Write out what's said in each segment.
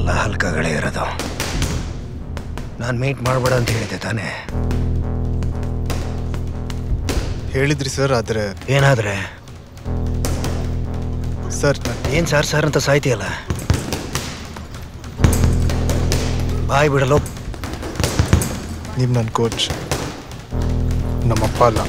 ಎಲ್ಲ ಹಲ್ಕಗಳೇ ಇರೋದು. ನಾನು ಮೀಟ್ ಮಾಡಬೇಡ ಅಂತ ಹೇಳಿದ್ದೆ ತಾನೇ? ಹೇಳಿದ್ರಿ ಸರ್. ಆದರೆ ಏನಾದ್ರೆ ಸರ್ ಏನು ಸರ್ ಸರ್ ಅಂತ ಸಾಯ್ತಿಯಲ್ಲ? ಬಾಯ್ ಬಿಡಲು. ನೀವು ನನ್ನ ಕೋಚ್, ನಮ್ಮಪ್ಪ ಅಲ್ಲ.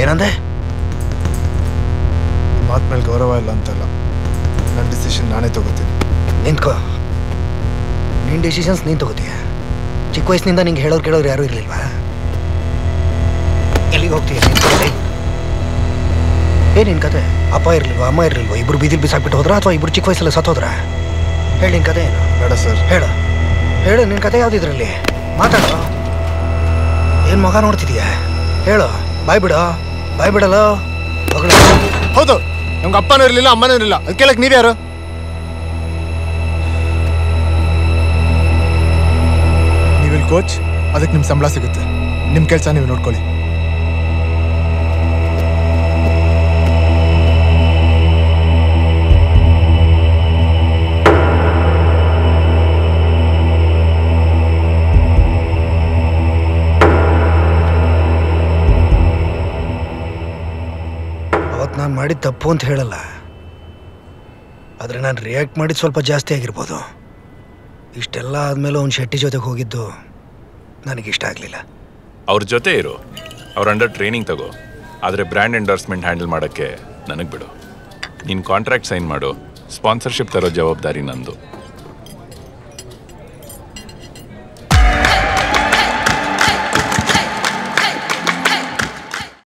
ಏನಂದೆ? ಮಾತು ಮೇಲೆ ಗೌರವ ಇಲ್ಲ ಅಂತಲ್ಲ, ನನ್ನ ಡಿಸಿಷನ್ ನಾನೇ ತಗೋತೀನಿ. ನಿಂತ್ಕೋ. ನಿನ್ನ ಡಿಸಿಷನ್ಸ್ ನೀನು ತಗೋತೀಯ. ಚಿಕ್ಕ ವಯಸ್ಸಿನಿಂದ ನಿಂಗೆ ಕೇಳೋರು ಯಾರೂ ಇರಲಿಲ್ವಾ? ಎಲ್ಲಿಗೆ ಹೋಗ್ತೀಯ? ನಿನ್ನ ಕತೆ? ಅಪ್ಪ ಇರಲಿಲ್ವಾ, ಅಮ್ಮ ಇರಲಿಲ್ವಾ? ಇಬ್ಬರು ಬೀದಿಲಿ ಬಿಸಾಕ್ಬಿಟ್ಟು ಹೋದ್ರಾ ಅಥವಾ ಇಬ್ಬರು ಚಿಕ್ಕ ವಯಸ್ಸಲ್ಲ ಸತ್ತೋದ್ರಾ? ಹೇಳಿ ನಿನ್ನ ಕತೆ ಏನು? ಬೇಡ ಸರ್. ಹೇಳು ನಿನ್ನ ಕತೆ ಯಾವುದಿದ್ರಲ್ಲಿ? ಮಾತಾಡೋ. ಏನು ಮಗ ನೋಡ್ತಿದೀಯ? ಹೇಳು. ಬಾಯ್ ಬಿಡಲ್ಲ. ಹೌದು, ನಮ್ಗೆ ಅಪ್ಪನೂ ಇರಲಿಲ್ಲ, ಅಮ್ಮನೂ ಇರಲಿಲ್ಲ. ಅದು ಕೇಳಕ್ಕೆ ನೀವ್ಯಾರು? ನೀವಿಲ್ಲಿ ಕೋಚ್, ಅದಕ್ಕೆ ನಿಮ್ಮ ಸಂಬಳ ಸಿಗುತ್ತೆ. ನಿಮ್ಮ ಕೆಲಸ ನೀವು ನೋಡ್ಕೊಳ್ಳಿ. ನಾನು ಮಾಡಿದ ತಪ್ಪು ಅಂತ ಹೇಳಲ್ಲ, ಆದರೆ ನಾನು ರಿಯಾಕ್ಟ್ ಮಾಡಿದ್ದು ಸ್ವಲ್ಪ ಜಾಸ್ತಿ ಆಗಿರ್ಬೋದು. ಇಷ್ಟೆಲ್ಲ ಆದಮೇಲೆ ಅವ್ನು ಶೆಟ್ಟಿ ಜೊತೆಗೆ ಹೋಗಿದ್ದು ನನಗಿಷ್ಟ ಆಗಲಿಲ್ಲ. ಅವ್ರ ಜೊತೆ ಇರು, ಅವ್ರ ಅಂಡರ್ ಟ್ರೈನಿಂಗ್ ತಗೋ. ಆದರೆ ಬ್ರ್ಯಾಂಡ್ ಎಂಡೋರ್ಸ್ಮೆಂಟ್ ಹ್ಯಾಂಡಲ್ ಮಾಡೋಕ್ಕೆ ನನಗೆ ಬಿಡು. ನೀನು ಕಾಂಟ್ರಾಕ್ಟ್ ಸೈನ್ ಮಾಡು. ಸ್ಪಾನ್ಸರ್ಶಿಪ್ ತರೋ ಜವಾಬ್ದಾರಿ ನಂದು.